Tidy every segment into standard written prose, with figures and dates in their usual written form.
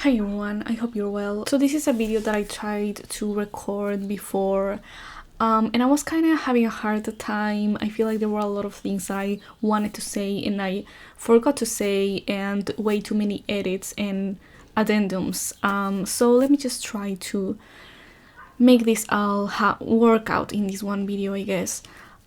Hi everyone, I hope you're well. So this is a video that I tried to record before and I was kind of having a hard time. I feel like there were a lot of things that I wanted to say and I forgot to say, and way too many edits and addendums. So let me just try to make this all work out in this one video, I guess.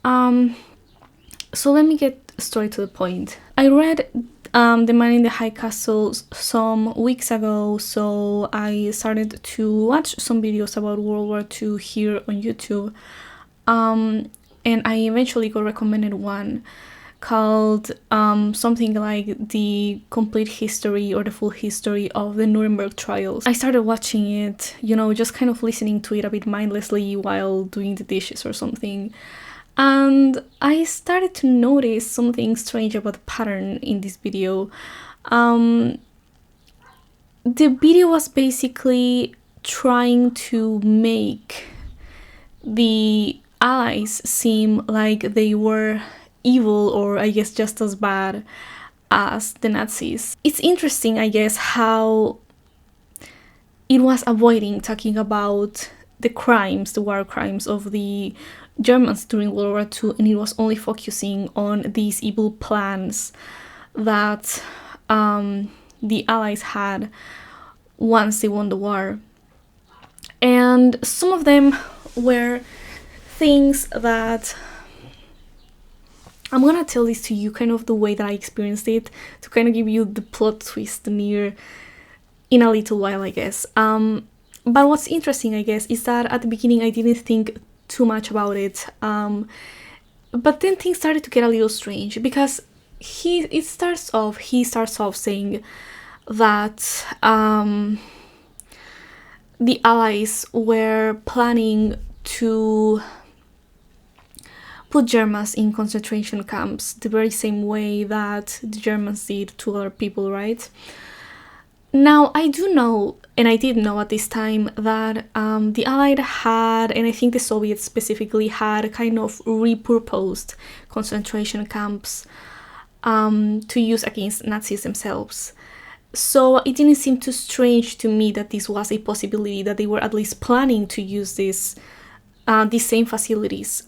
So let me get straight to the point. I read The Man in the High Castle some weeks ago, so I started to watch some videos about World War II here on YouTube. And I eventually got recommended one called something like The Complete History or The Full History of the Nuremberg Trials. I started watching it, just kind of listening to it a bit mindlessly while doing the dishes or something. And I started to notice something strange about the pattern in this video. The video was basically trying to make the Allies seem like they were evil, or I guess just as bad as the Nazis. It's interesting, I guess, how it was avoiding talking about the crimes, the war crimes of the Germans during World War II, and it was only focusing on these evil plans that the Allies had once they won the war. And some of them were things that I'm gonna tell this to you kind of the way that I experienced it, to kind of give you the plot twist in a little while, I guess. But what's interesting, I guess, is that at the beginning I didn't think too much about it, but then things started to get a little strange, because he starts off saying that the Allies were planning to put Germans in concentration camps the very same way that the Germans did to other people, right? Now, I do know, and I did know at this time, that the Allied had, and I think the Soviets specifically had, kind of repurposed concentration camps to use against Nazis themselves. So it didn't seem too strange to me that this was a possibility, that they were at least planning to use these same facilities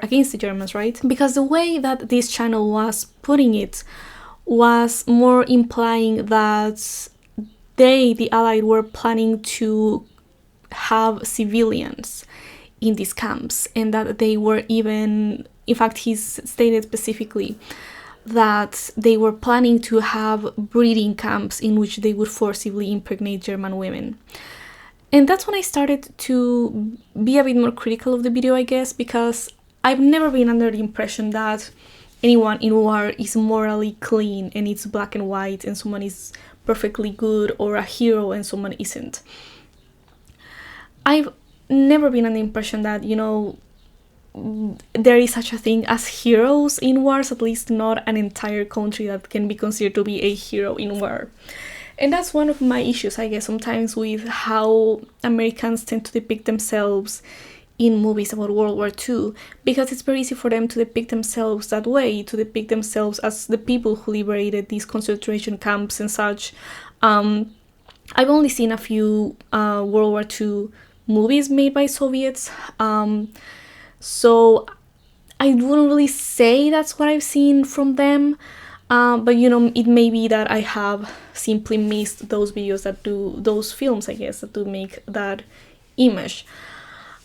against the Germans, right? Because the way that this channel was putting it was more implying that the Allied, were planning to have civilians in these camps, and that they were even, in fact, he stated specifically that they were planning to have breeding camps in which they would forcibly impregnate German women. And that's when I started to be a bit more critical of the video, I guess, because I've never been under the impression that anyone in war is morally clean and it's black and white and someone is perfectly good or a hero and someone isn't. I've never been under the impression that, there is such a thing as heroes in wars, at least not an entire country that can be considered to be a hero in war. And that's one of my issues, I guess, sometimes with how Americans tend to depict themselves in movies about World War II, because it's very easy for them to depict themselves that way, to depict themselves as the people who liberated these concentration camps and such. I've only seen a few World War II movies made by Soviets, so I wouldn't really say that's what I've seen from them, but it may be that I have simply missed those videos that do, those films, I guess, that do make that image.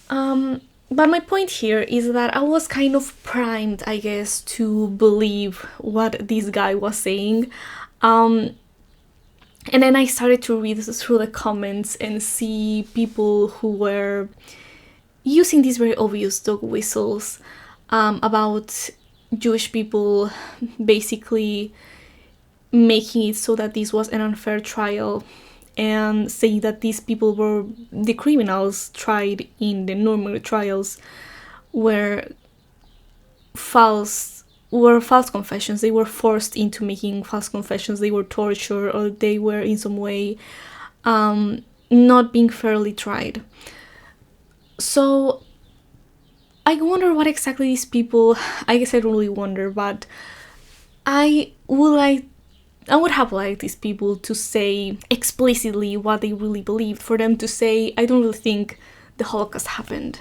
But my point here is that I was kind of primed, I guess, to believe what this guy was saying. And then I started to read through the comments and see people who were using these very obvious dog whistles about Jewish people, basically making it so that this was an unfair trial, and saying that these people were the criminals tried in the Nuremberg trials were false confessions. They were forced into making false confessions, they were tortured, or they were in some way not being fairly tried. So I wonder what exactly these people, I guess I don't really wonder, but I would like I would have liked these people to say explicitly what they really believed, for them to say, I don't really think the Holocaust happened.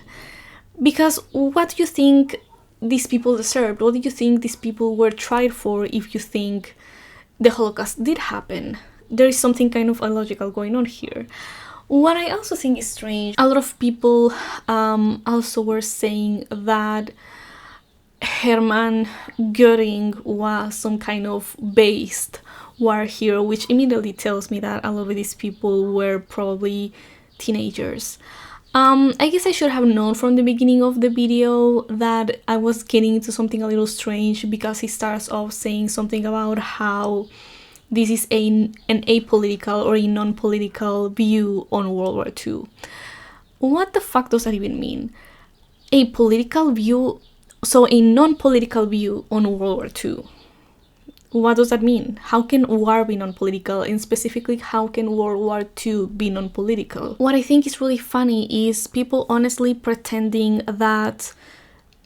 Because what do you think these people deserved? What do you think these people were tried for if you think the Holocaust did happen? There is something kind of illogical going on here. What I also think is strange, a lot of people also were saying that Hermann Göring was some kind of based war hero, which immediately tells me that a lot of these people were probably teenagers. I guess I should have known from the beginning of the video that I was getting into something a little strange, because he starts off saying something about how this is an apolitical or a non-political view on World War II. What the fuck does that even mean? A political view, so a non-political view on World War II. What does that mean? How can war be non-political? And specifically, how can World War II be non-political? What I think is really funny is people honestly pretending that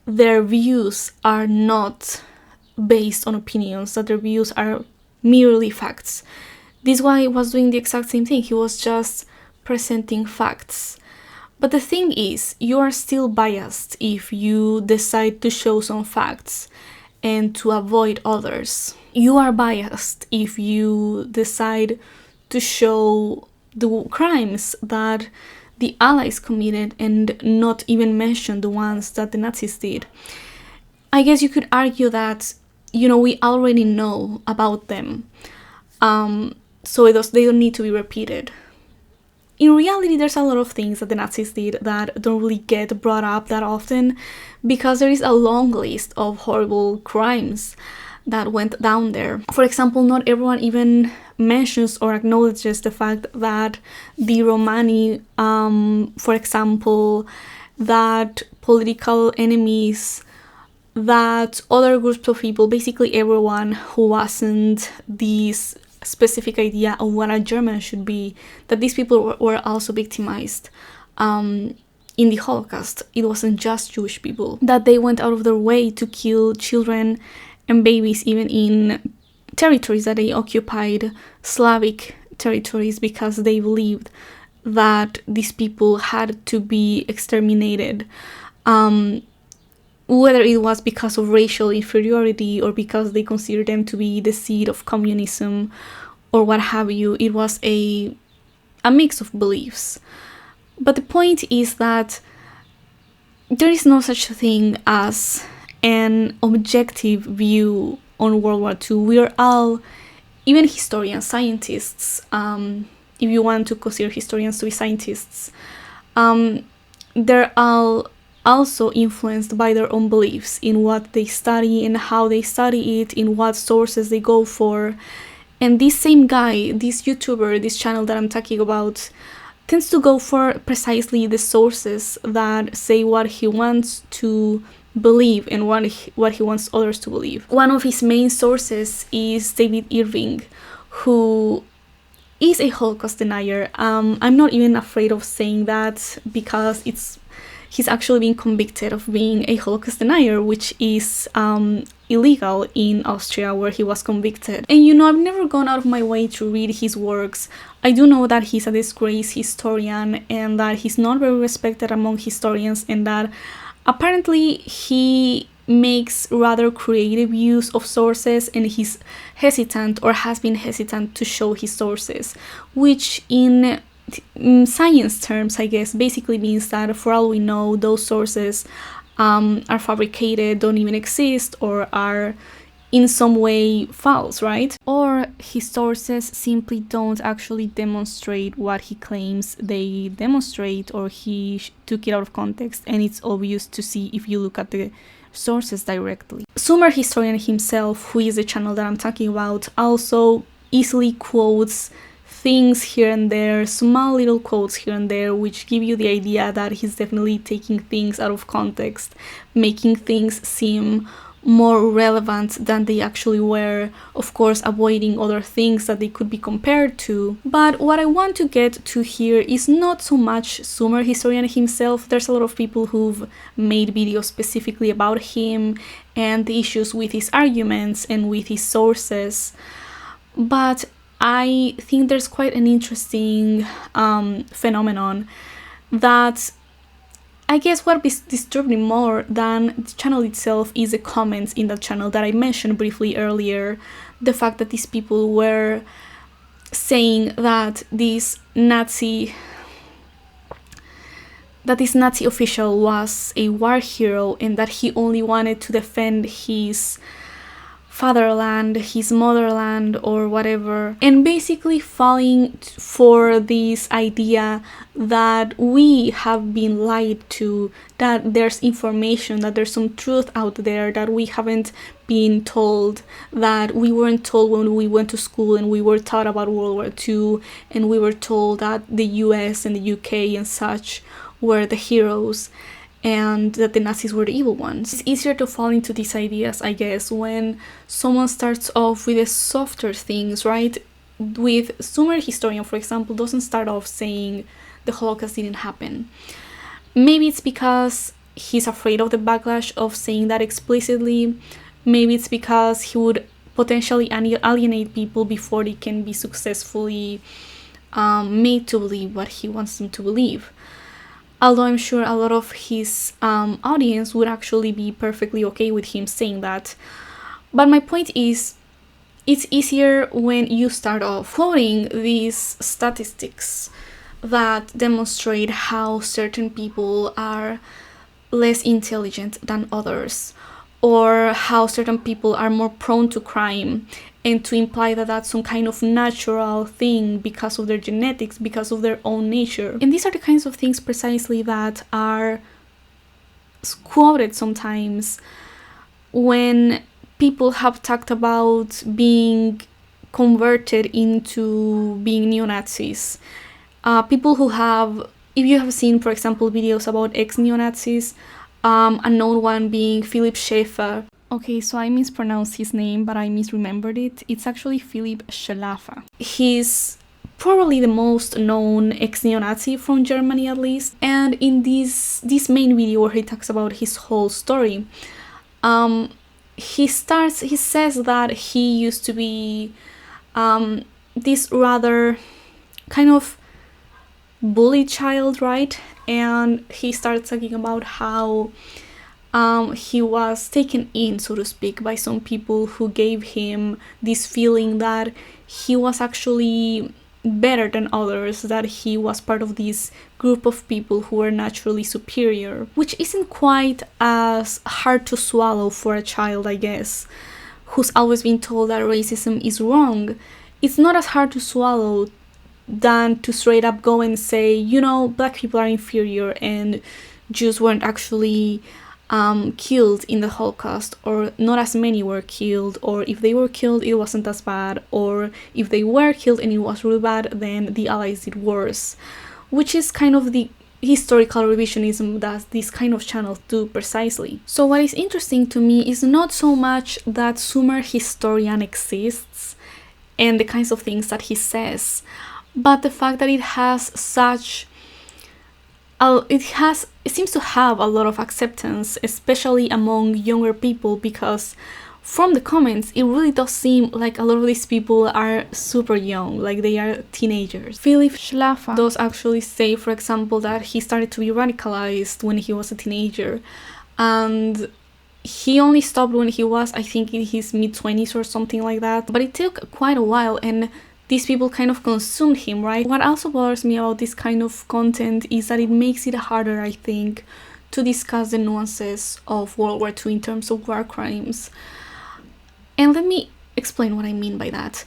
their views are not based on opinions, that their views are merely facts. This guy was doing the exact same thing. He was just presenting facts. But the thing is, you are still biased if you decide to show some facts and to avoid others. You are biased if you decide to show the crimes that the Allies committed and not even mention the ones that the Nazis did. I guess you could argue that, we already know about them, so they don't need to be repeated. In reality, there's a lot of things that the Nazis did that don't really get brought up that often, because there is a long list of horrible crimes that went down there. For example, not everyone even mentions or acknowledges the fact that the Romani, for example, that political enemies, that other groups of people, basically everyone who wasn't this specific idea of what a German should be, that these people were also victimized in the Holocaust. It wasn't just Jewish people, that they went out of their way to kill children and babies, even in territories that they occupied, Slavic territories, because they believed that these people had to be exterminated. Whether it was because of racial inferiority or because they considered them to be the seed of communism or what have you, it was a mix of beliefs. But the point is that there is no such thing as an objective view on World War II. We are all, even historians, scientists, if you want to consider historians to be scientists, they're all also influenced by their own beliefs in what they study and how they study it, in what sources they go for. And this same guy, this YouTuber, this channel that I'm talking about, tends to go for precisely the sources that say what he wants to believe and what he wants others to believe. One of his main sources is David Irving, who is a Holocaust denier. I'm not even afraid of saying that, because he's actually been convicted of being a Holocaust denier, which is illegal in Austria, where he was convicted. And I've never gone out of my way to read his works. I do know that he's a disgraced historian and that he's not very respected among historians, and that apparently he makes rather creative use of sources, and he's hesitant, or has been hesitant, to show his sources, which in science terms, I guess, basically means that for all we know, those sources are fabricated, don't even exist, or are in some way false, right? Or his sources simply don't actually demonstrate what he claims they demonstrate, or he took it out of context, and it's obvious to see if you look at the sources directly. Sumer historian himself, who is the channel that I'm talking about, also easily quotes things here and there, small little quotes here and there, which give you the idea that he's definitely taking things out of context, making things seem more relevant than they actually were, of course avoiding other things that they could be compared to. But what I want to get to here is not so much Sumer historian himself. There's a lot of people who've made videos specifically about him and the issues with his arguments and with his sources. But I think there's quite an interesting phenomenon that I guess what disturbed me more than the channel itself is the comments in that channel that I mentioned briefly earlier. The fact that these people were saying that this Nazi official was a war hero and that he only wanted to defend his fatherland, his motherland, or whatever, and basically falling for this idea that we have been lied to, that there's information, that there's some truth out there that we haven't been told, that we weren't told when we went to school and we were taught about World War II, and we were told that the US and the UK and such were the heroes, and that the Nazis were the evil ones. It's easier to fall into these ideas, I guess, when someone starts off with the softer things, right? With Sumer historian, for example, doesn't start off saying the Holocaust didn't happen. Maybe it's because he's afraid of the backlash of saying that explicitly. Maybe it's because he would potentially alienate people before they can be successfully made to believe what he wants them to believe. Although I'm sure a lot of his audience would actually be perfectly okay with him saying that. But my point is, it's easier when you start off quoting these statistics that demonstrate how certain people are less intelligent than others, or how certain people are more prone to crime, and to imply that that's some kind of natural thing because of their genetics, because of their own nature. And these are the kinds of things precisely that are quoted sometimes when people have talked about being converted into being neo-Nazis. People who have, if you have seen, for example, videos about ex-neo-Nazis, a known one being Philip Schaeffer. Okay, so I mispronounced his name, but I misremembered it. It's actually Philip Schlaffer. He's probably the most known ex-neo-Nazi from Germany, at least. And in this main video where he talks about his whole story, he says that he used to be this rather kind of bullied child, right? And he starts talking about how he was taken in, so to speak, by some people who gave him this feeling that he was actually better than others, that he was part of this group of people who were naturally superior, which isn't quite as hard to swallow for a child, I guess, who's always been told that racism is wrong. It's not as hard to swallow than to straight up go and say, you know, black people are inferior and Jews weren't actually killed in the Holocaust, or not as many were killed, or if they were killed it wasn't as bad, or if they were killed and it was really bad, then the Allies did worse, which is kind of the historical revisionism that these kind of channels do precisely. So what is interesting to me is not so much that Sumer historian exists and the kinds of things that he says, but the fact that it seems to have a lot of acceptance, especially among younger people, because from the comments it really does seem like a lot of these people are super young, like they are teenagers. Philip Schlaffer does actually say, for example, that he started to be radicalized when he was a teenager, and he only stopped when he was, I think, in his mid-20s or something like that, but it took quite a while, and these people kind of consumed him, right? What also bothers me about this kind of content is that it makes it harder, I think, to discuss the nuances of World War II in terms of war crimes. And let me explain what I mean by that.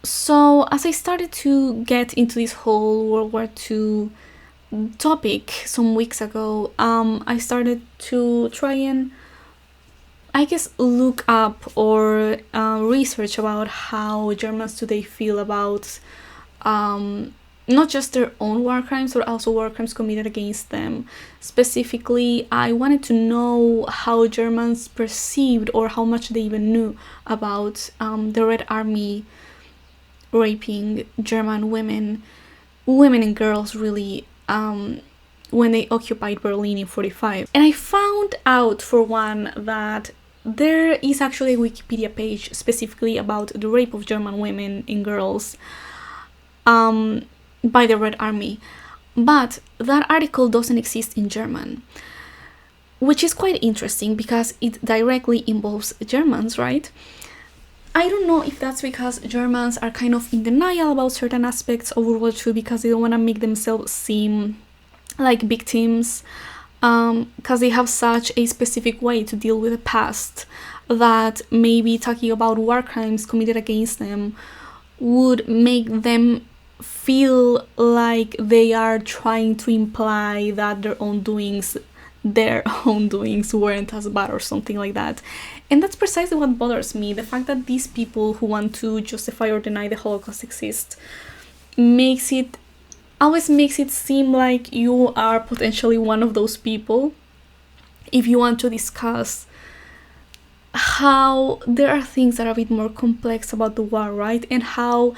So as I started to get into this whole World War II topic some weeks ago, I started to try and, I guess, look up or research about how Germans today feel about not just their own war crimes, but also war crimes committed against them. Specifically, I wanted to know how Germans perceived, or how much they even knew about the Red Army raping German women and girls, really, when they occupied Berlin in 1945. And I found out, for one, that there is actually a Wikipedia page specifically about the rape of German women and girls by the Red Army. But that article doesn't exist in German, which is quite interesting because it directly involves Germans, right? I don't know if that's because Germans are kind of in denial about certain aspects of World War II because they don't want to make themselves seem like victims, because they have such a specific way to deal with the past that maybe talking about war crimes committed against them would make them feel like they are trying to imply that their own doings weren't as bad or something like that. And that's precisely what bothers me. The fact that these people who want to justify or deny the Holocaust exists always makes it seem like you are potentially one of those people if you want to discuss how there are things that are a bit more complex about the war, right? And how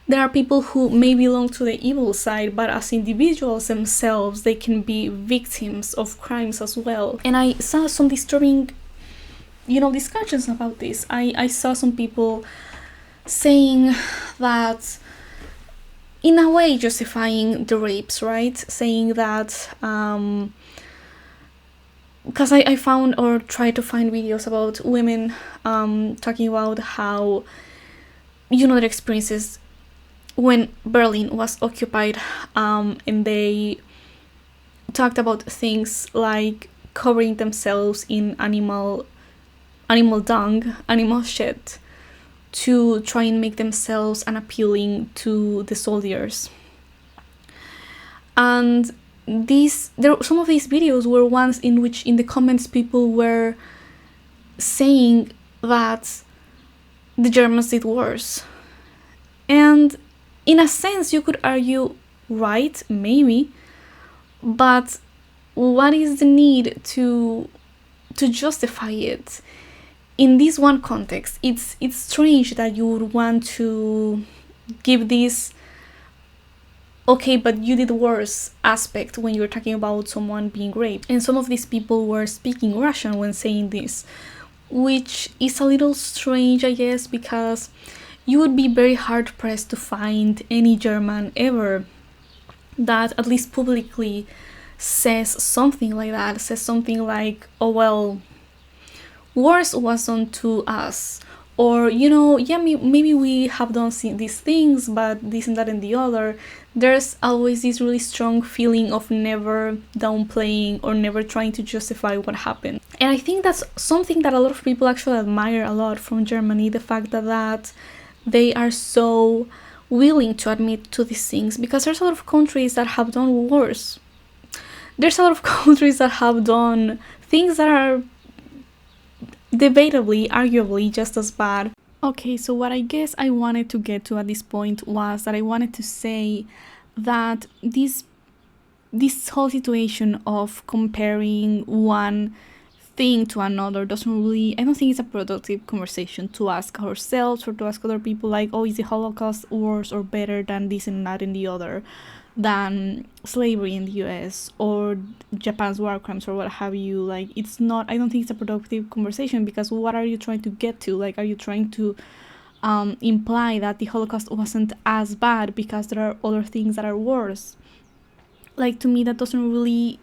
there are people who may belong to the evil side, but as individuals themselves, they can be victims of crimes as well. And I saw some disturbing, discussions about this. I saw some people saying that, in a way, justifying the rapes, right? Saying that, because I found or tried to find videos about women talking about how, their experiences when Berlin was occupied, and they talked about things like covering themselves in animal dung, animal shit, to try and make themselves unappealing to the soldiers. And some of these videos were ones in which in the comments people were saying that the Germans did worse. And in a sense, you could argue, right, maybe, but what is the need to justify it? In this one context, it's strange that you would want to give this okay, but you did worse aspect when you're talking about someone being raped. And some of these people were speaking Russian when saying this, which is a little strange, I guess, because you would be very hard pressed to find any German ever that at least publicly says something like that, says something like, oh well, worse was done to us, or maybe we have done these things, but this and that and the other. There's always this really strong feeling of never downplaying or never trying to justify what happened. And I think that's something that a lot of people actually admire a lot from Germany, the fact that they are so willing to admit to these things, because there's a lot of countries that have done worse. There's a lot of countries that have done things that are debatably, arguably just as bad. Okay, so what I guess I wanted to get to at this point was that I wanted to say that this whole situation of comparing one thing to another doesn't really, I don't think it's a productive conversation to ask ourselves or to ask other people like, oh, is the Holocaust worse or better than this and that and the other, than slavery in the US or Japan's war crimes or what have you. Like, it's not, I don't think it's a productive conversation, because what are you trying to get to? Like, are you trying to imply that the Holocaust wasn't as bad because there are other things that are worse? Like, to me, that doesn't really,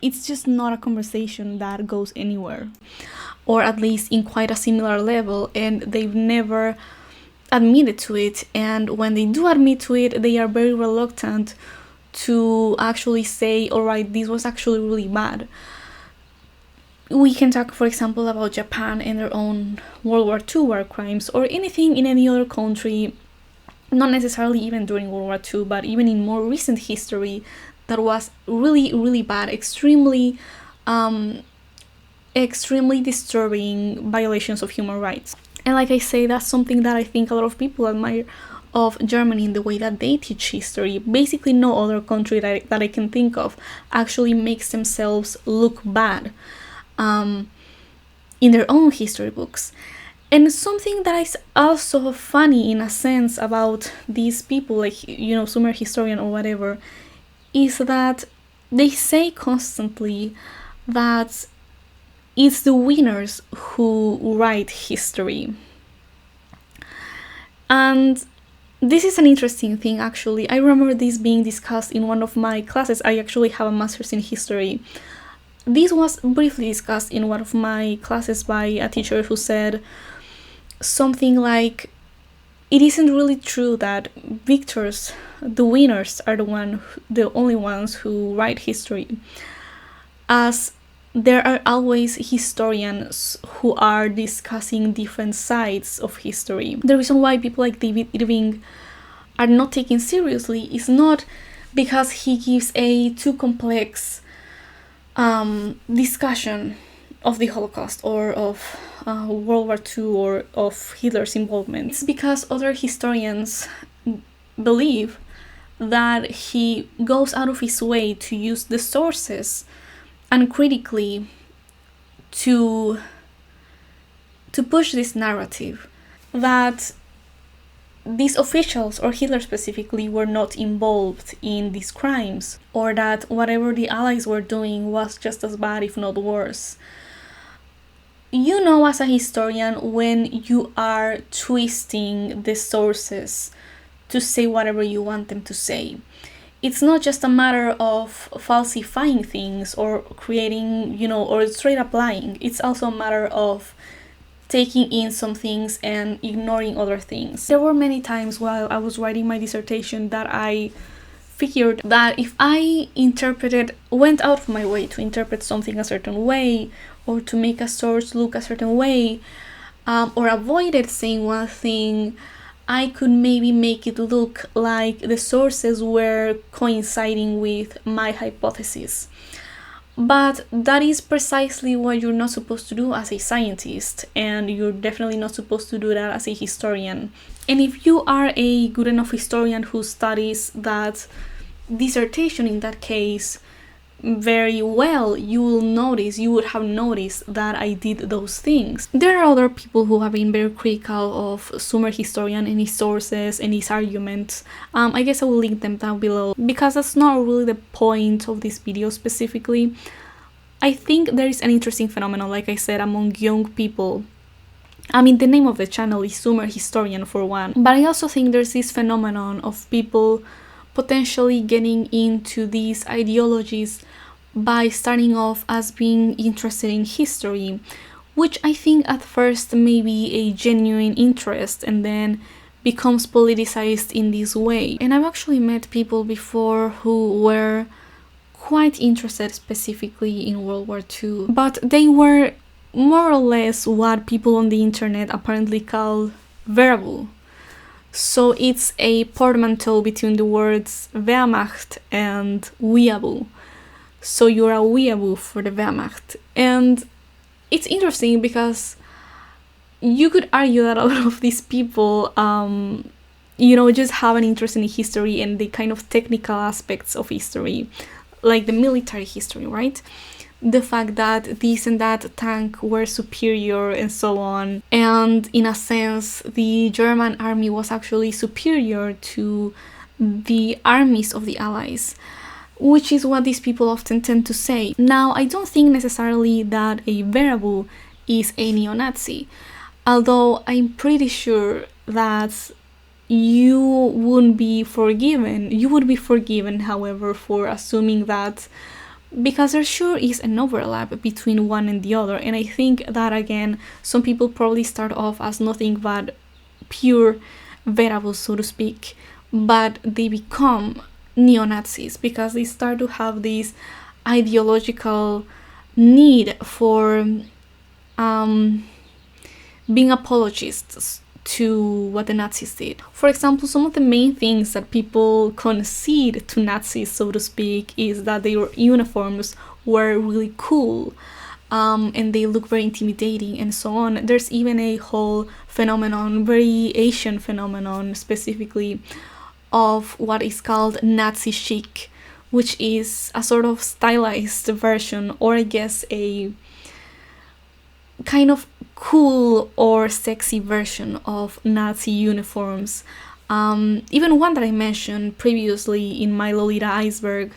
it's just not a conversation that goes anywhere, or at least in quite a similar level, and they've never admitted to it. And when they do admit to it, they are very reluctant to actually say, all right, this was actually really bad. We can talk, for example, about Japan and their own World War II war crimes, or anything in any other country, not necessarily even during World War II, but even in more recent history, that was really, really bad, extremely disturbing violations of human rights. And like I say, that's something that I think a lot of people admire of Germany in the way that they teach history. Basically, no other country that I can think of actually makes themselves look bad in their own history books. And something that is also funny in a sense about these people, like, Sumer historian or whatever, is that they say constantly that it's the winners who write history. And this is an interesting thing, actually. I remember this being discussed in one of my classes. I actually have a master's in history. This was briefly discussed in one of my classes by a teacher who said something like, it isn't really true that victors, the winners, are the only ones who write history, as there are always historians who are discussing different sides of history. The reason why people like David Irving are not taken seriously is not because he gives a too complex discussion of the Holocaust or of World War II or of Hitler's involvement. It's because other historians believe that he goes out of his way to use the sources uncritically to push this narrative that these officials, or Hitler specifically, were not involved in these crimes, or that whatever the Allies were doing was just as bad, if not worse. You know, as a historian, when you are twisting the sources to say whatever you want them to say. It's not just a matter of falsifying things or creating, or straight up lying. It's also a matter of taking in some things and ignoring other things. There were many times while I was writing my dissertation that I figured that if I went out of my way to interpret something a certain way, or to make a source look a certain way, or avoided saying one thing, I could maybe make it look like the sources were coinciding with my hypothesis. But that is precisely what you're not supposed to do as a scientist, and you're definitely not supposed to do that as a historian. And if you are a good enough historian who studies that dissertation in that case very well, you would have noticed that I did those things. There are other people who have been very critical of Sumer historian and his sources and his arguments. I guess I will link them down below, because that's not really the point of this video specifically. I think there is an interesting phenomenon, like I said, among young people. I mean, the name of the channel is Sumer Historian for one, but I also think there's this phenomenon of people potentially getting into these ideologies by starting off as being interested in history, which I think at first may be a genuine interest and then becomes politicized in this way. And I've actually met people before who were quite interested specifically in World War II, but they were more or less what people on the internet apparently call Wehraboos. So it's a portmanteau between the words Wehrmacht and Wehraboos. So you're a Wehraboos for the Wehrmacht. And it's interesting because you could argue that a lot of these people, just have an interest in history and the kind of technical aspects of history, like the military history, right? The fact that this and that tank were superior and so on. And in a sense, the German army was actually superior to the armies of the Allies, which is what these people often tend to say. Now, I don't think necessarily that a Wehraboos is a neo-Nazi, although I'm pretty sure that you would be forgiven, however, for assuming that, because there sure is an overlap between one and the other. And I think that, again, some people probably start off as nothing but pure Wehraboos, so to speak, but they become neo-Nazis because they start to have this ideological need for being apologists to what the Nazis did. For example, some of the main things that people concede to Nazis, so to speak, is that their uniforms were really cool, and they look very intimidating and so on. There's even a whole phenomenon, very Asian phenomenon specifically, of what is called Nazi chic, which is a sort of stylized version, or I guess a kind of cool or sexy version of Nazi uniforms. Even one that I mentioned previously in my Lolita Iceberg,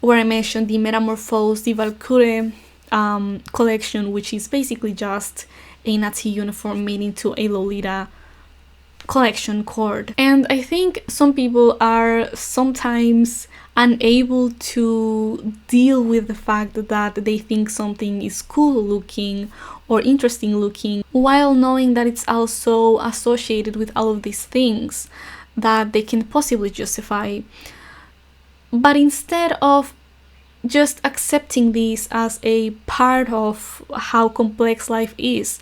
where I mentioned the Metamorphose, the Valkyrie collection, which is basically just a Nazi uniform made into a Lolita collection cord. And I think some people are sometimes unable to deal with the fact that they think something is cool looking or interesting looking, while knowing that it's also associated with all of these things that they can possibly justify. But instead of just accepting this as a part of how complex life is,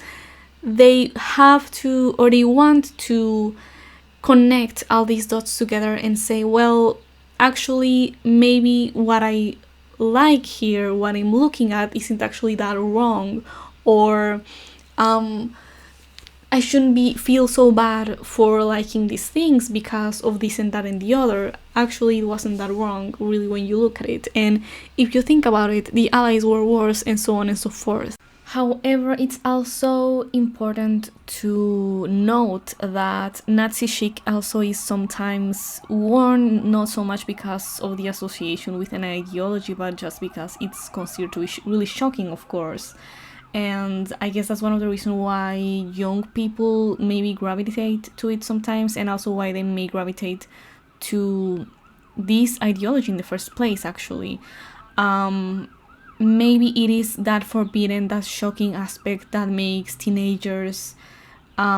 they have to, or they want to, connect all these dots together and say, well, actually, maybe what I like here, what I'm looking at, isn't actually that wrong, or I shouldn't feel so bad for liking these things because of this and that and the other. Actually, it wasn't that wrong, really, when you look at it. And if you think about it, the Allies were worse, and so on and so forth. However, it's also important to note that Nazi chic also is sometimes worn not so much because of the association with an ideology, but just because it's considered to be really shocking, of course. And I guess that's one of the reasons why young people maybe gravitate to it sometimes, and also why they may gravitate to this ideology in the first place, actually. Maybe it is that forbidden, that shocking aspect that makes teenagers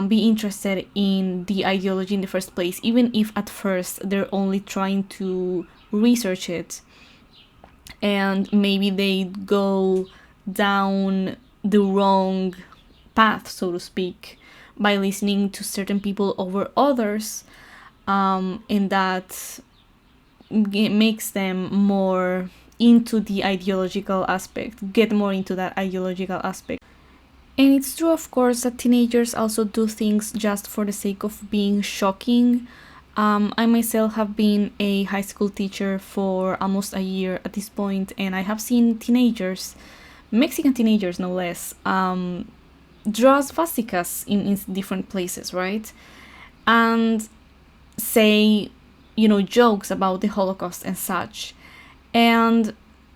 be interested in the ideology in the first place, even if at first they're only trying to research it, and maybe they go down the wrong path, so to speak, by listening to certain people over others, and that makes them more into the ideological aspect, get more into that ideological aspect. And it's true, of course, that teenagers also do things just for the sake of being shocking. I myself have been a high school teacher for almost a year at this point, and I have seen teenagers, Mexican teenagers no less, draw swastikas in different places, right? And say, jokes about the Holocaust and such. And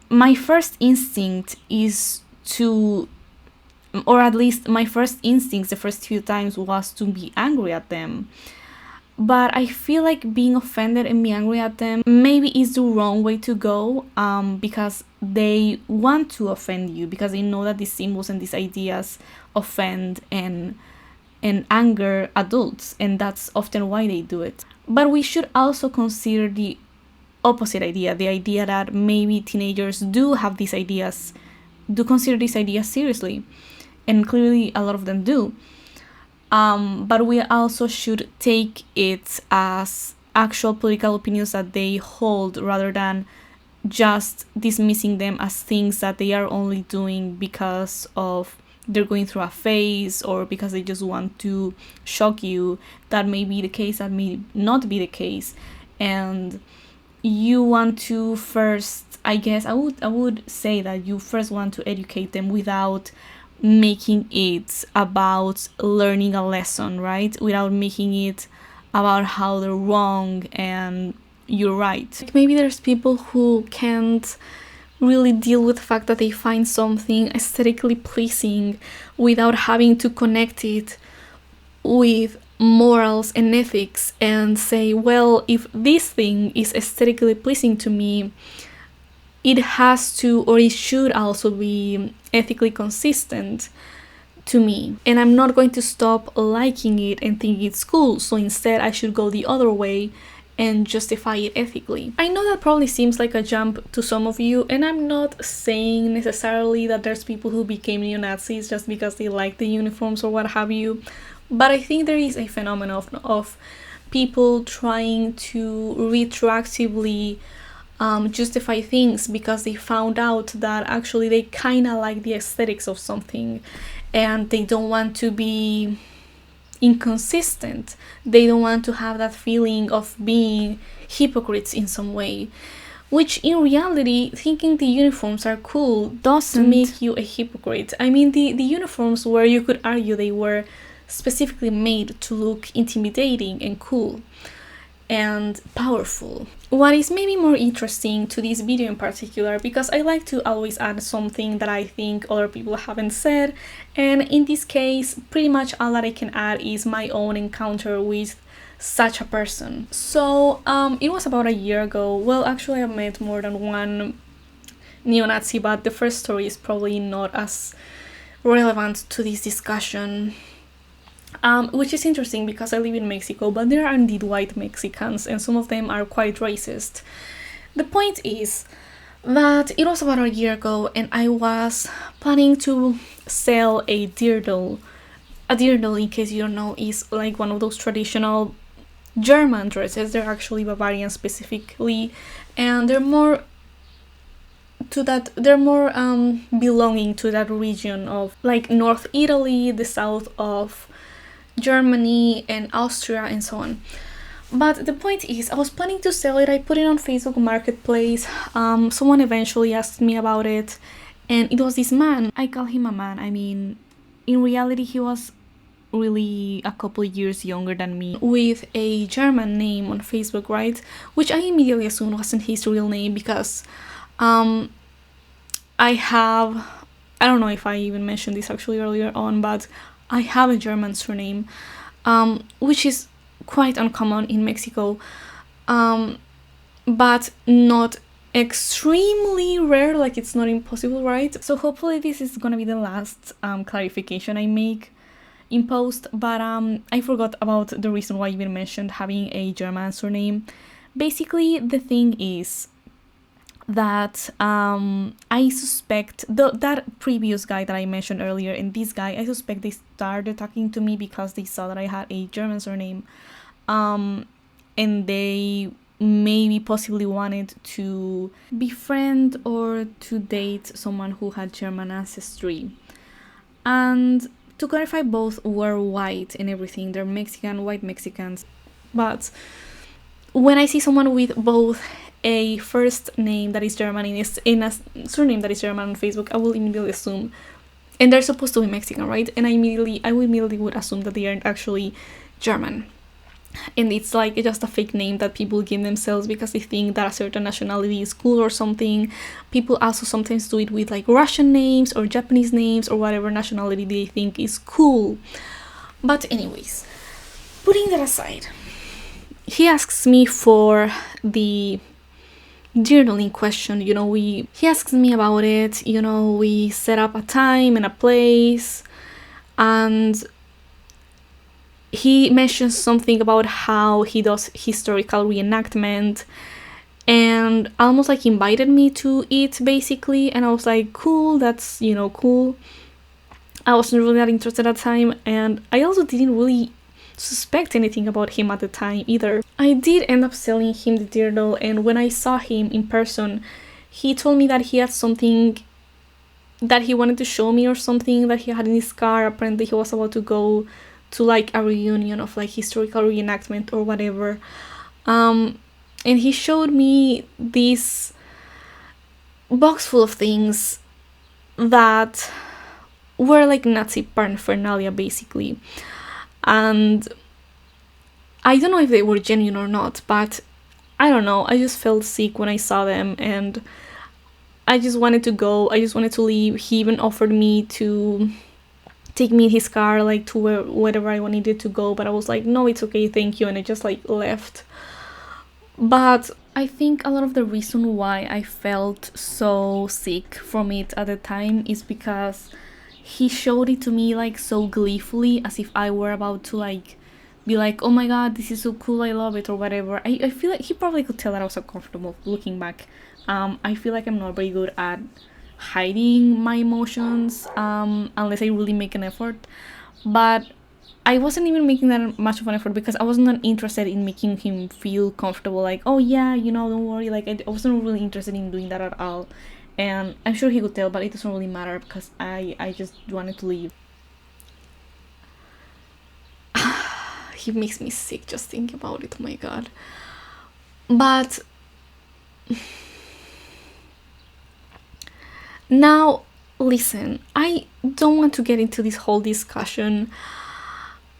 my first instinct is to, or at least my first instincts the first few times, was to be angry at them. But I feel like being offended and being angry at them maybe is the wrong way to go, because they want to offend you, because they know that these symbols and these ideas offend and anger adults, and that's often why they do it. But we should also consider the opposite idea, the idea that maybe teenagers do have these ideas, do consider these ideas seriously, and clearly a lot of them do. But we also should take it as actual political opinions that they hold, rather than just dismissing them as things that they are only doing because of they're going through a phase, or because they just want to shock you. That may be the case, that may not be the case, and you want to first, I guess I would say that you first want to educate them without making it about learning a lesson, right? Without making it about how they're wrong and you're right. Like, maybe there's people who can't really deal with the fact that they find something aesthetically pleasing without having to connect it with morals and ethics and say, well, if this thing is aesthetically pleasing to me, it has to, or it should also be ethically consistent to me, and I'm not going to stop liking it and think it's cool, so instead I should go the other way and justify it ethically. I know that probably seems like a jump to some of you, and I'm not saying necessarily that there's people who became neo-Nazis just because they like the uniforms or what have you, but I think there is a phenomenon of people trying to retroactively justify things because they found out that actually they kind of like the aesthetics of something, and they don't want to be inconsistent. They don't want to have that feeling of being hypocrites in some way, which in reality, thinking the uniforms are cool doesn't make you a hypocrite. I mean, the uniforms were, you could argue, they were specifically made to look intimidating and cool and powerful. what is maybe more interesting to this video in particular, because I like to always add something that I think other people haven't said, and in this case pretty much all that I can add is my own encounter with such a person. So it was about a year ago. Well, actually I met more than one neo-Nazi, but the first story is probably not as relevant to this discussion. Which is interesting because I live in Mexico, but there are indeed white Mexicans, and some of them are quite racist. The point is that it was about a year ago, and I was planning to sell a dirndl. A dirndl, in case you don't know, is like one of those traditional German dresses. They're actually Bavarian specifically, and they're more belonging to that region of like North Italy, the south of Germany and Austria and so on. But the point is, I was planning to sell it. I put it on Facebook Marketplace. Someone eventually asked me about it, and it was this man. I call him a man. I mean, in reality, he was really a couple years younger than me, with a German name on Facebook, right? Which I immediately assumed wasn't his real name because I don't know if I even mentioned this actually earlier on, but I have a German surname, which is quite uncommon in Mexico, but not extremely rare, like it's not impossible, right? So hopefully this is gonna be the last clarification I make in post, but I forgot about the reason why I even mentioned having a German surname. Basically, the thing is that I suspect that previous guy that I mentioned earlier and this guy, I suspect they started talking to me because they saw that I had a German surname, and they maybe possibly wanted to befriend or to date someone who had German ancestry. And to clarify, both were white and everything. They're Mexican, white Mexicans. But when I see someone with both a first name that is German in a surname that is German on Facebook, I will immediately assume, and they're supposed to be Mexican, right? And I immediately would assume that they aren't actually German, and it's like just a fake name that people give themselves because they think that a certain nationality is cool or something. People also sometimes do it with like Russian names or Japanese names or whatever nationality they think is cool. But anyways, putting that aside, he asks me for the journaling question. He asks me about it. We set up a time and a place, and he mentions something about how he does historical reenactment, and almost like invited me to it basically. And I was like, cool, that's cool. I wasn't really that interested at the time, and I also didn't really suspect anything about him at the time either. I did end up selling him the dirndl, and when I saw him in person, he told me that he had something that he wanted to show me or something that he had in his car. Apparently he was about to go to like a reunion of like historical reenactment or whatever, and he showed me this box full of things that were like Nazi paraphernalia basically. And I don't know if they were genuine or not, but I don't know, I just felt sick when I saw them, and I just wanted to go. I just wanted to leave. He even offered me to take me in his car, like to wherever I needed to go, but I was like, no, it's okay, thank you, and I just like left. But I think a lot of the reason why I felt so sick from it at the time is because he showed it to me like so gleefully, as if I were about to like be like, oh my god, this is so cool, I love it, or whatever. I feel like he probably could tell that I was uncomfortable looking back. I feel like I'm not very good at hiding my emotions unless I really make an effort, but I wasn't even making that much of an effort because I wasn't interested in making him feel comfortable, like, oh yeah, don't worry, like I wasn't really interested in doing that at all. And I'm sure he could tell, but it doesn't really matter because I just wanted to leave. He makes me sick just thinking about it, oh my god. But now, listen, I don't want to get into this whole discussion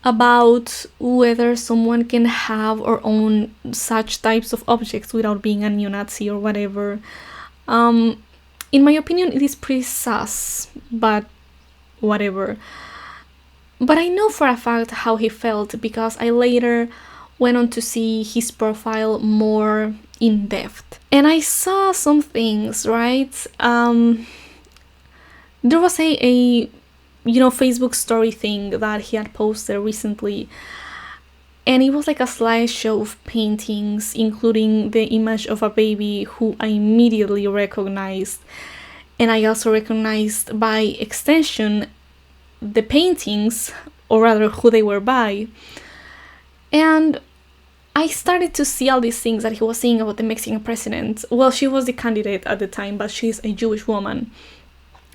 about whether someone can have or own such types of objects without being a neo-Nazi or whatever. In my opinion, it is pretty sus, but whatever. But I know for a fact how he felt because I later went on to see his profile more in depth. And I saw some things, right? There was a Facebook story thing that he had posted recently, and it was like a slideshow of paintings, including the image of a baby who I immediately recognized. And I also recognized by extension the paintings, or rather who they were by. And I started to see all these things that he was saying about the Mexican president. Well, she was the candidate at the time, but she's a Jewish woman.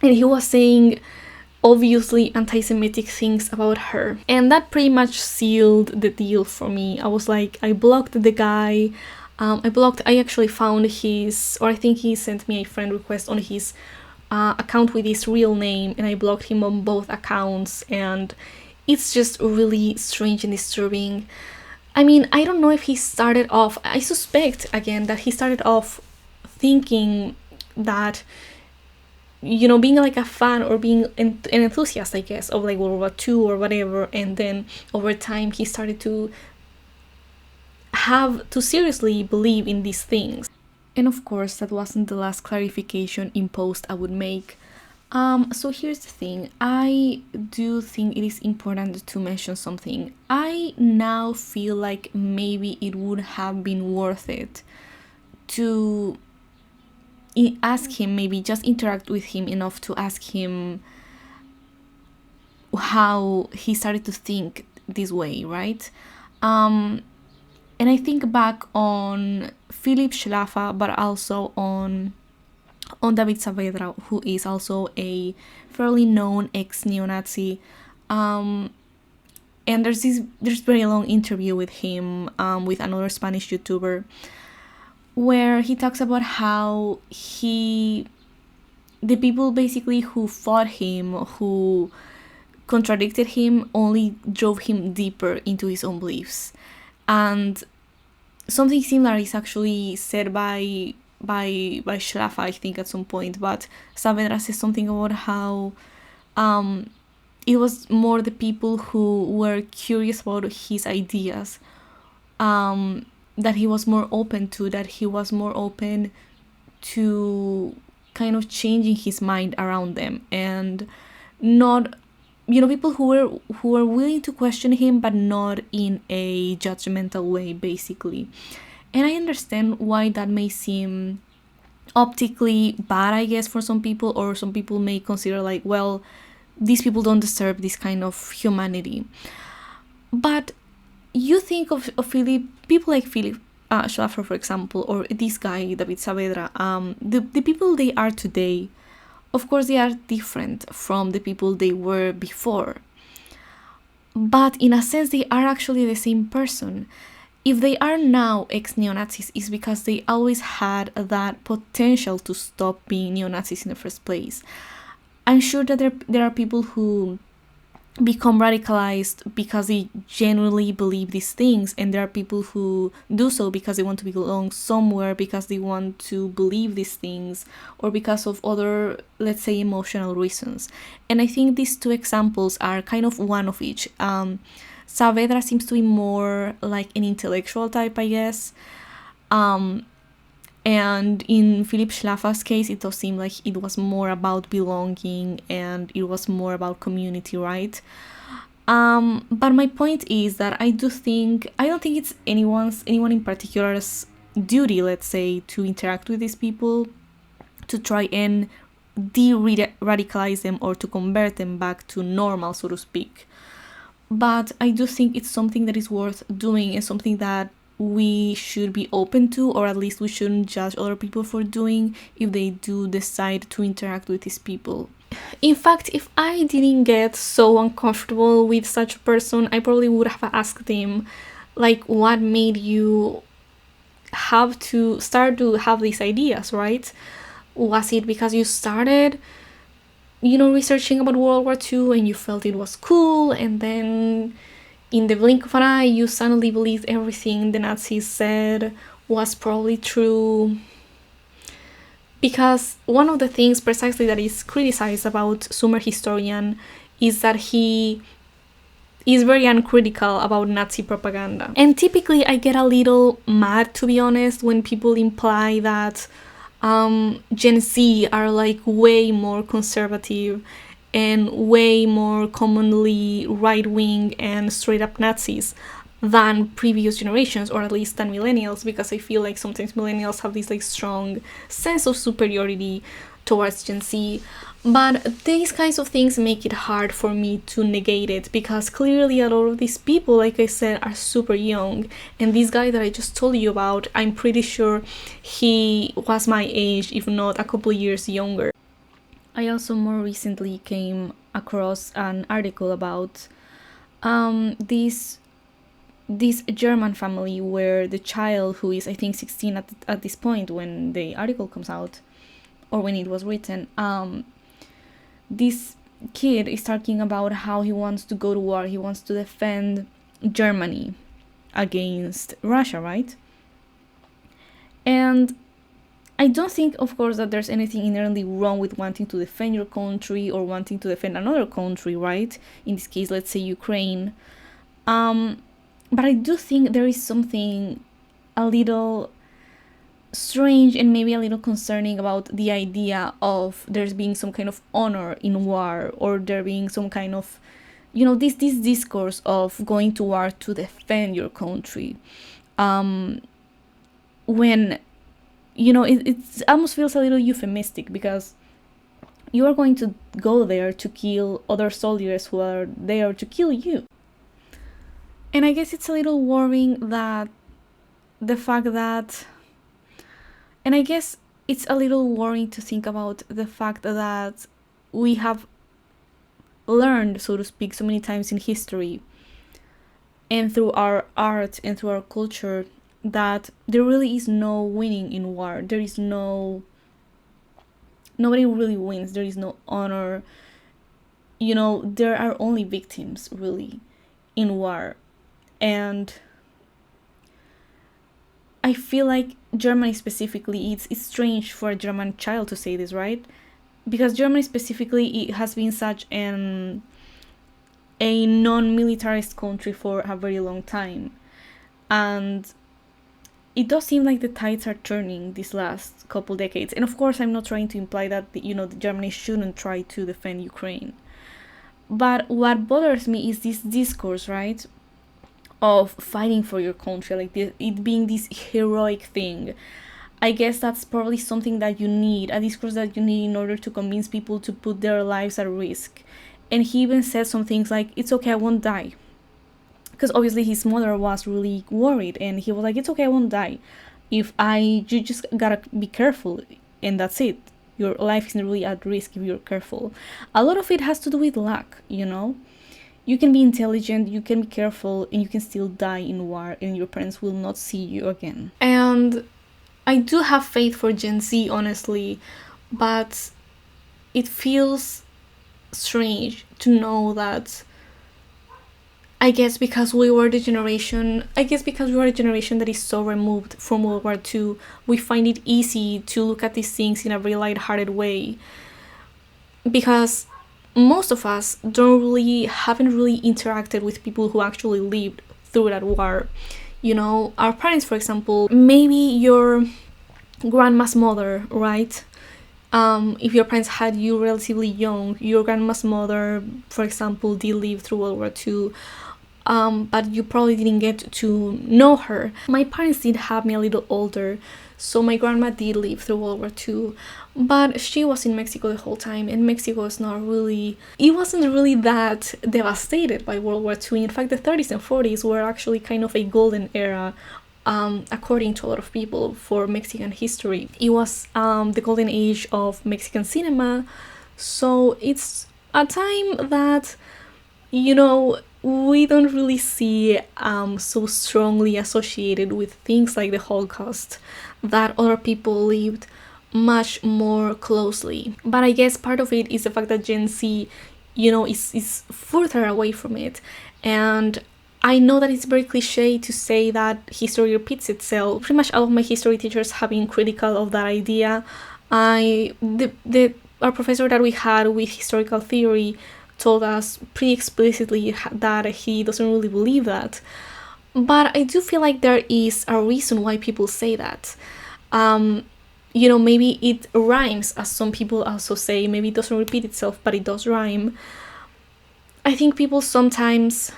And he was saying obviously anti-Semitic things about her. And that pretty much sealed the deal for me. I was like, I blocked the guy. I actually found his, or I think he sent me a friend request on his account with his real name, and I blocked him on both accounts. And it's just really strange and disturbing. I mean, I don't know if he started off, I suspect again that he started off thinking that, being like a fan or being an enthusiast, I guess, of like World War II or whatever, and then over time he started to have to seriously believe in these things. And of course, that wasn't the last clarification in post I would make. So here's the thing. I do think it is important to mention something. I now feel like maybe it would have been worth it to ask him, maybe just interact with him enough to ask him how he started to think this way, right? And I think back on Philip Schlaffer, but also on David Saavedra, who is also a fairly known ex-neo-Nazi. And there's very long interview with him, with another Spanish YouTuber, where he talks about how the people basically who fought him, who contradicted him, only drove him deeper into his own beliefs. And something similar is actually said by Schlaffer, I think, at some point, but Saavedra says something about how it was more the people who were curious about his ideas that he was more open to, that he was more open to kind of changing his mind around them, and not, people who were willing to question him, but not in a judgmental way, basically. And I understand why that may seem optically bad, I guess, for some people, or some people may consider like, well, these people don't deserve this kind of humanity. But you think of people like Philip Schlaffer, for example, or this guy, David Saavedra, the people they are today, of course, they are different from the people they were before. But in a sense, they are actually the same person. If they are now ex-neo-Nazis, it's because they always had that potential to stop being neo-Nazis in the first place. I'm sure that there are people who become radicalized because they genuinely believe these things, and there are people who do so because they want to belong somewhere, because they want to believe these things, or because of other, let's say, emotional reasons. And I think these two examples are kind of one of each. Saavedra seems to be more like an intellectual type, I guess. And in Philip Schlaffer's case, it does seem like it was more about belonging, and it was more about community, right? But my point is that I don't think it's anyone in particular's duty, let's say, to interact with these people, to try and de-radicalize them, or to convert them back to normal, so to speak. But I do think it's something that is worth doing, and something that we should be open to, or at least we shouldn't judge other people for doing if they do decide to interact with these people. In fact, if I didn't get so uncomfortable with such a person, I probably would have asked him, like, what made you have to start to have these ideas, right? Was it because you started, researching about World War II and you felt it was cool, and then in the blink of an eye, you suddenly believe everything the Nazis said was probably true. Because one of the things precisely that is criticized about Sumer historian is that he is very uncritical about Nazi propaganda. And typically I get a little mad, to be honest, when people imply that Gen Z are like way more conservative and way more commonly right-wing and straight-up Nazis than previous generations, or at least than millennials, because I feel like sometimes millennials have this like strong sense of superiority towards Gen Z. But these kinds of things make it hard for me to negate it, because clearly a lot of these people, like I said, are super young. And this guy that I just told you about, I'm pretty sure he was my age, if not a couple years younger. I also more recently came across an article about this German family where the child, who is I think 16 at this point when the article comes out, or when it was written, this kid is talking about how he wants to go to war, he wants to defend Germany against Russia, right? And I don't think, of course, that there's anything inherently wrong with wanting to defend your country or wanting to defend another country, right? In this case, let's say Ukraine. But I do think there is something a little strange and maybe a little concerning about the idea of there's being some kind of honor in war, or there being some kind of, this discourse of going to war to defend your country. When, it almost feels a little euphemistic, because you are going to go there to kill other soldiers who are there to kill you. And I guess it's a little worrying that the fact that, and I guess it's a little worrying to think about the fact that we have learned, so to speak, so many times in history and through our art and through our culture that there really is no winning in war. There is nobody really wins. There is no honor. There are only victims really in war. And I feel like Germany specifically, it's strange for a German child to say this, right? Because Germany specifically, it has been such a non-militarist country for a very long time. And it does seem like the tides are turning these last couple decades. And of course, I'm not trying to imply that, Germany shouldn't try to defend Ukraine. But what bothers me is this discourse, right? Of fighting for your country, like it being this heroic thing. I guess that's probably something that you need, a discourse that you need in order to convince people to put their lives at risk. And he even said some things like, it's okay, I won't die. Because obviously his mother was really worried, and he was like, it's okay, I won't die. You just gotta be careful, and that's it. Your life isn't really at risk if you're careful. A lot of it has to do with luck, You can be intelligent, you can be careful, and you can still die in war, and your parents will not see you again. And I do have faith for Gen Z, honestly, but it feels strange to know that, I guess because we were a generation that is so removed from World War II, we find it easy to look at these things in a very lighthearted way. Because most of us haven't really interacted with people who actually lived through that war. Our parents, for example, maybe your grandma's mother, right? If your parents had you relatively young, your grandma's mother, for example, did live through World War II, but you probably didn't get to know her. My parents did have me a little older, so my grandma did live through World War II, but she was in Mexico the whole time, and Mexico wasn't really that devastated by World War II. In fact, the 30s and 40s were actually kind of a golden era, according to a lot of people, for Mexican history. It was the golden age of Mexican cinema, so it's a time that, we don't really see so strongly associated with things like the Holocaust that other people lived much more closely. But I guess part of it is the fact that Gen Z, is further away from it. And I know that it's very cliche to say that history repeats itself. Pretty much all of my history teachers have been critical of that idea. Our professor that we had with historical theory told us pretty explicitly that he doesn't really believe that. But I do feel like there is a reason why people say that. Maybe it rhymes, as some people also say. Maybe it doesn't repeat itself, but it does rhyme. I think people sometimes,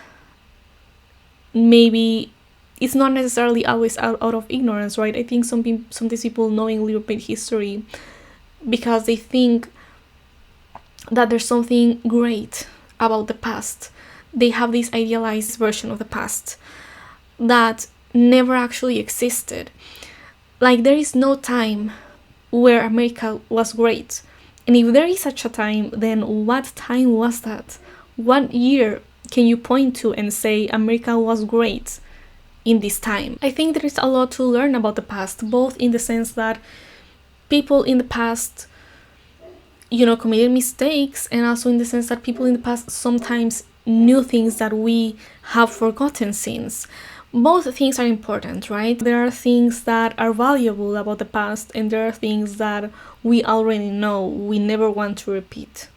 maybe it's not necessarily always out of ignorance, right? I think sometimes people knowingly repeat history because they think that there's something great about the past. They have this idealized version of the past that never actually existed. Like, there is no time where America was great. And if there is such a time, then what time was that? What year can you point to and say America was great in this time? I think there is a lot to learn about the past, both in the sense that people in the past, committed mistakes, and also in the sense that people in the past sometimes knew things that we have forgotten since. Both things are important, right? There are things that are valuable about the past, and there are things that we already know we never want to repeat.